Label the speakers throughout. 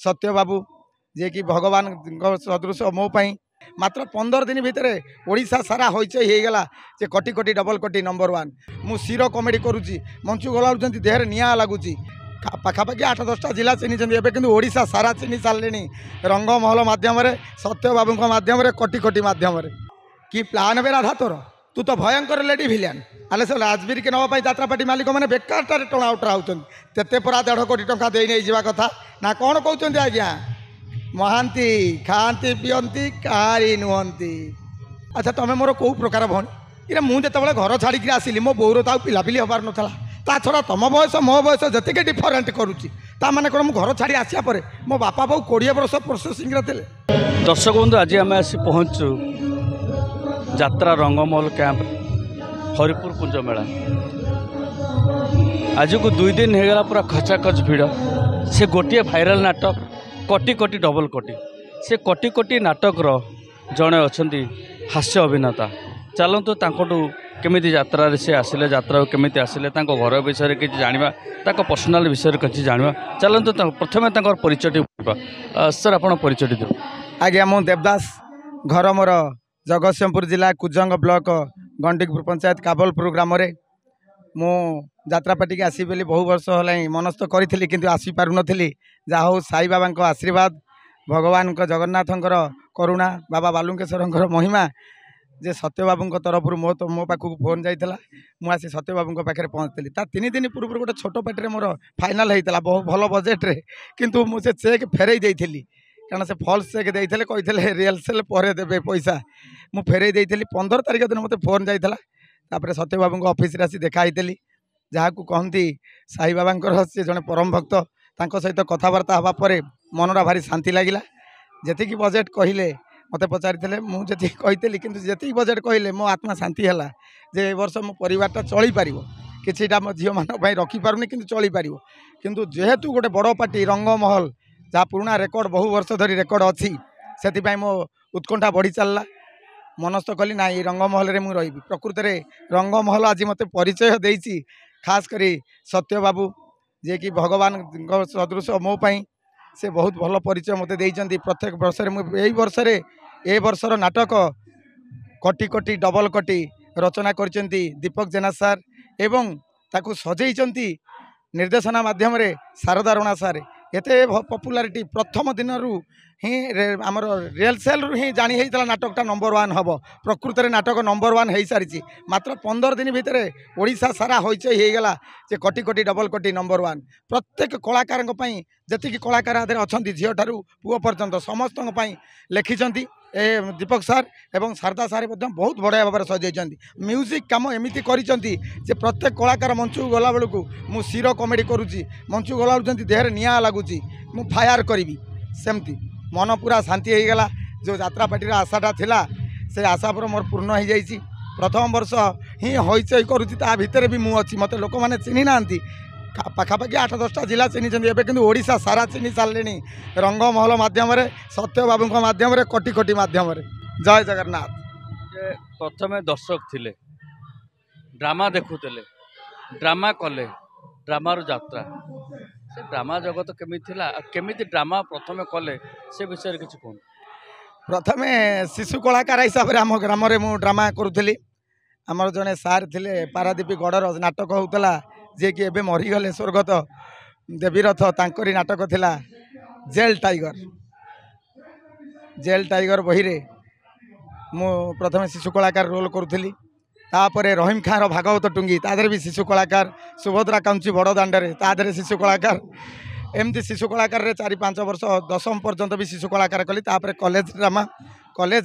Speaker 1: सत्य बाबू जे कि भगवान सदृश मो मात्र 15 दिन भितर ओडिशा सारा होइचई हेगला जे कोटी कोटी डबल कोटी नंबर 1 मु सिरो कॉमेडी करूची मंचू गलाउछंती देहर निया लागुची पाखापाखि 8-10टा जिला चिन्हिंट एवं किंतु ओडिशा सारा चिन्हि सारे रंगमहल मध्यम सत्य बाबू मध्यम कोटी कोटी मध्यम कि प्लान बे राधा तोर तू तो भयंकर लेडी भिलियन आले सब राजवीर के नवा यात्रापाटी मालिक मैंने बेकार टणा उठा होते परा 1.5 कोटी टंका दे नहीं जावा कथा ना कौन कहते आज्ञा महांती खाती पियंती कहारी नुहंती। अच्छा तुम मोर कौ प्रकार भौणी इरे मुझे घर छाड़ी आसिली मो बोर तो पिलापिली हबार नाला ता छड़ा तुम बयस मो बयस जी डिफरेन्ट करुच्ची ताने कौन मुझे घर छाड़ी आसिया पर मो बापा बाबू 20 वर्ष प्रोसेसिंग थे।
Speaker 2: दर्शक बंधु आज आम आसी पहुँचु यात्रा रंगमहल कैंप हरिपुर कुंज मेला आज को 2 दिन होगला पूरा खचाखच भिड़ से गोटे भाइराल नाटक कोटी कोटी डबल कोटी से कोटी कोटी नाटक जड़े अच्छा हास्य अभिनेता चलतु केमी यात्रा से आसिले यात्रा केमी आसिले घर विषय किसी जाना पर्सनाल विषय किसी जाना चलतु प्रथम परिचय सर आप परिचय दे।
Speaker 1: आज्ञा मु देवदास घर मोर जगतसिंहपुर जिला कुजंग ब्लॉक गंडिकपुर पंचायत काबलपुर ग्राम रे मु यात्रापाटी आसी बोली बहु वर्ष है मनस्थ करी किंतु आसी पारु नथिली जा हो साई बाबा को आशीर्वाद भगवान को जगन्नाथ करुणा बाबा बालुकेश्वर महिमा जे सत्य बाबू तरफ मो पाखक फोन जाइला मुझे सत्य बाबू पाखे पहुँचली 3 दिन पूर्व गोटे छोट पार्टी मोर फाइनाल होता बहुत भल बजेट्रे किंतु मुझे चेक फेरई देती कारण से फल्स चेक देते कहते रिहर्सल पर देवे पैसा मु फेरई देती 15 तारिख दिन मत फोन जाइला सत्य बाबू ऑफिस आसी देखाई जहाँ को कहती साई बाबा सी जड़े परम भक्त सहित कथबार्ता हाँपर मनरा भारी शांति लगिला जी बजेट कहले मत पचारि मुझे कही कि जी बजेट कहले मो आत्मा शांति है जे वर्ष मो परिवारटा चली पार किटा मो झील मान रखिपारूनी कि चली पार किंतु जेहेतु गोटे बड़ पार्टी रंगमहल जहाँ पुराना रेकर्ड बहु वर्ष धरी रेकर्ड अच्छी से मो उत्कंठा बढ़ी चलला मनस्थ कली ना रंगमहल रे मुझे रही प्रकृत में रंगमहल आज मत परिचय देती खास करी सत्य बाबू जे कि भगवान सदृश मो से बहुत भल परिचय मत देइचंती प्रत्येक वर्ष यही वर्षर नाटक कोटी कोटी डबल कोटी रचना करचंती दीपक जेना सार एवं ताकू सजेइचंती निर्देशना माध्यम रे शारदा राणा सार एते पॉपुलारिटी प्रथम दिन ही आमर रिहर्सल ही जानी होता नाटकटा नंबर 1 हम प्रकृत में नाटक नंबर 1 हो सारी मात्र 15 दिन भितर ओडिशा सारा होइचई हेगला जे कोटी कोटी डबल कोटी नंबर 1 प्रत्येक कलाकार जी कलाकार अच्छा झील ठारू पुओ पर्यंत समस्त लिखिं दीपक सार एवं शारदा सार बहुत बढ़िया भाव में सजाई म्यूजिक कम एमती कर प्रत्येक कलाकार मंचू गला बेलू मु सिरो कॉमेडी करुच्ची मंचू गला देहर निया लगुच मु फायर करी सेमती मन पूरा शांति हो गला जो यात्रापाटी आशाटा थिला से आशा पर मोर पूर्ण हो जाइए प्रथम वर्ष ही होइचई करुच्ची ता भितर भी मु अच्छी मत लोक मैंने चिन्हि ना पाखापाखि 8-10टा जिला चिन्हिंट एवं किंतु ओडिशा सारा चिन्हि सारे रंगमहल मध्यम सत्य बाबू मध्यम कोटी कोटी मध्यम जय जगन्नाथ।
Speaker 2: प्रथम दर्शक थिले ड्रामा देखुले ड्रामा कले ड्रामार यात्रा से ड्रामा जगत केमी थिला केमी ड्रामा प्रथम कले से विषय किसी कहूँ।
Speaker 1: प्रथम शिशु कलाकार हिसाब से आम ग्राम में मुझे ड्रामा करुली आमर जड़े सार थे पारादीप गढ़र नाटक होता जे कि एबे मरीगले स्वर्गत देवीरथ तांकरी नाटक थिला जेल टाइगर बही रे मु प्रथम शिशु कलाकार रोल करुली तापर रहीम खान भागवत टुंगी तादरे भी शिशु कलाकार सुभद्रा कांची बड़ दांडे तादरे शिशु कलाकार एमती शिशु कलाकार रे 4-5 वर्ष 10वीं पर्यंत भी शिशु कलाकार कली तापर कॉलेज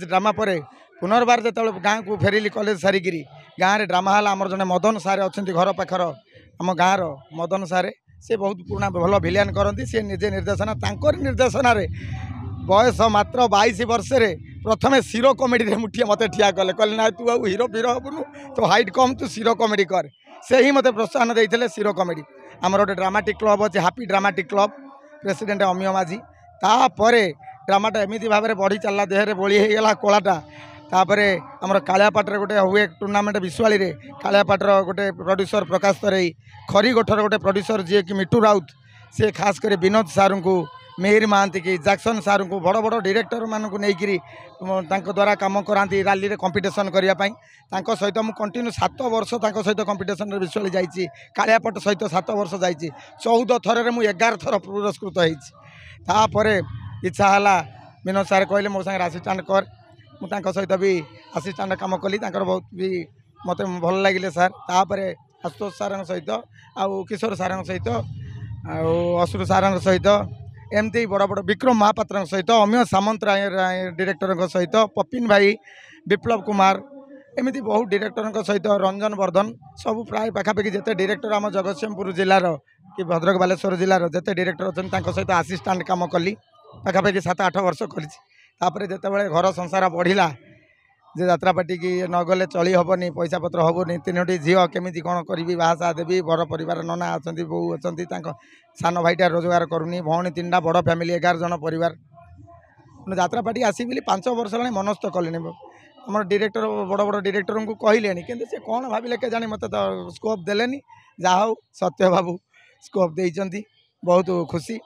Speaker 1: ड्रामा पर पुनर्बार जो गाँव को फेरिली कॉलेज सारिकी गाँव में ड्रामा है आमर जड़े मदन सार अच्छा घर पाखर आम गाँव मदन सारे से बहुत पुराना भल भिलियन करती सी निजे निर्देशना निर्देशना बयस मात्र 22 वर्ष प्रथम सिरो कॉमेडी मुठिए मत ठिया कले कहले ना तू आउ हीरो फीरो हबुनु तो हाइट कम तू सिरो कॉमेडी कर से ही मत प्रोत्साहन देते सिरो कॉमेडी आमर गोटे ड्रामाटिक क्लब अच्छे happy dramatic club president Amiya माझी तापर ड्रामाटा एमती भाव में बढ़ी चलला देहरे बोली होगा कलाटा तापर आमर कालियापाटर गोटे हुए टूर्णामेंट विश्वाड़ी रे कालियापाटर गोटे प्रोड्यूसर प्रकाश तरई खरीगोठर गोटे प्रोड्यूसर जी कि मिठू राउत से खास कर विनोद सार को मेहर महांती की जैक्सन सार को बड़ बड़ डायरेक्टर मानक नहीं द्वारा कम कराती रैली रे कंपटीशन करने सहित मुझे कंटिन्यू 7 वर्ष सहित कंपटीशन विजुअल जाइए कालियापट सहित 7 वर्ष जाइए 14 थर मुझे 11 थर पुरस्कृत होपर इच्छा है विनोद सार कहले मो सागर आसिस्टाट कर मुझे सहित भी आसिस्टाट कम कली बहुत भी मत भल लगे सार तापर आशुतोष सार सहित आउ किशोर सार सहित अश्रु सार सहित एमती बड़ बड़ विक्रम महापात्र सहित अमिय सामंत राय डायरेक्टर सहित पपिन भाई विप्लव कुमार एमती बहुत डायरेक्टर सहित रंजन वर्धन सब प्राय पाखापाखि जिते डायरेक्टर आम जगतसिंहपुर जिलार कि भद्रक बालेश्वर जिलार जिते डायरेक्टर अच्छा सहित आसिस्टाट कम कली पाखापाखि 7-8 वर्ष कर जिते घर संसार बढ़ला जे यात्रापाटी की नगले चली हेनी पैसा पत्र हेनी 3टी झील केमी कौन करी बाहासा देवी बड़ परिवार नना अच्छा बो अच्छा सान भाईटा रोजगार करूनी भौणी 3टा बड़ फैमिली 11 जन परिवार यात्रापाटी आसी 5 वर्ष है मनस्थ कले आम डायरेक्टर बड़ बड़ डायरेक्टर को कहले कि से कौन भाविले के जानी मत स्कोप देलेनी जहा सत्य बाबू स्कोप देइचंती बहुत खुशी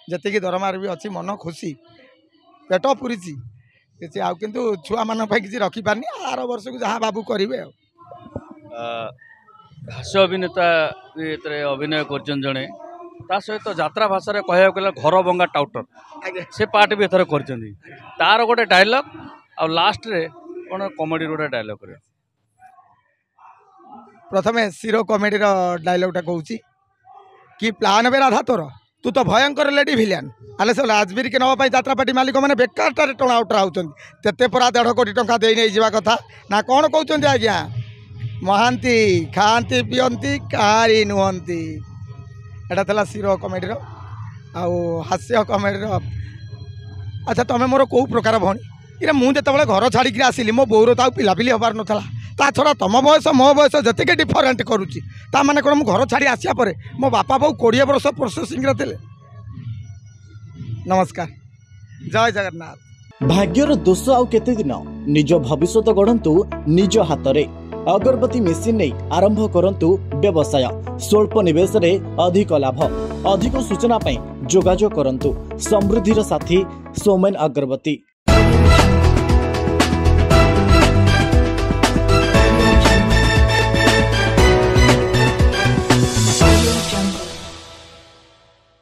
Speaker 1: जी दरमार भी अच्छी मन खुशी पेट पूरी किसी आउ किंतु छुआ मान किसी रखिपारनी आर वर्ष को जहाँ बाबू करेंगे
Speaker 2: हास्य अभिनेता भी अभिनय कर जड़े ता सहित यात्रा भाषा कह गला घर बंगा टाउटर से पार्ट भी एथर कर तार गोटे डायलॉग आ लास्ट रे कौन कॉमेडी गोटे डायलॉग कर
Speaker 1: प्रथमे सिरो कॉमेडी डायलॉगटा कहूँ कि प्लान बे राधा तोर तू तो भयंकर लेडी भिलियन आले सब राजवीर के नवाई यात्रापाटी मालिक मैंने बेकार टणा उठा होते परा 1.5 कोटी टंका दे नहीं जावा कथा ना कौन कहते आज्ञा महांती खाती पियंती कहारी नुहंती एटा थला सिरो कॉमेडी आउ हास्य कॉमेडी अच्छा तुम मोर कौ प्रकार भौणी इरे मुझे घर छाड़ी आसिली मो बोर तो पिलापिली हबार नाला ता छड़ा तुम बयस मो बयस जी डिफरेन्ट करुच्ची ताने कौन मुझे घर छाड़ी आसिया पर मो बापा बाबू 20 वर्ष प्रोसेसिंग थे नमस्कार जय जगन्नाथ
Speaker 3: भाग्यर दोष आउ केते दिन निज भविष्यत गढ़ंतु निज हाथ रे अगरबत्ती मेसिन नहीं आरंभ करंतु व्यवसाय स्वल्प निवेश रे अधिक लाभ अधिक सूचना पाई जोगाजोग करंतु समृद्धिर साथी सोमेन अगरबत्ती।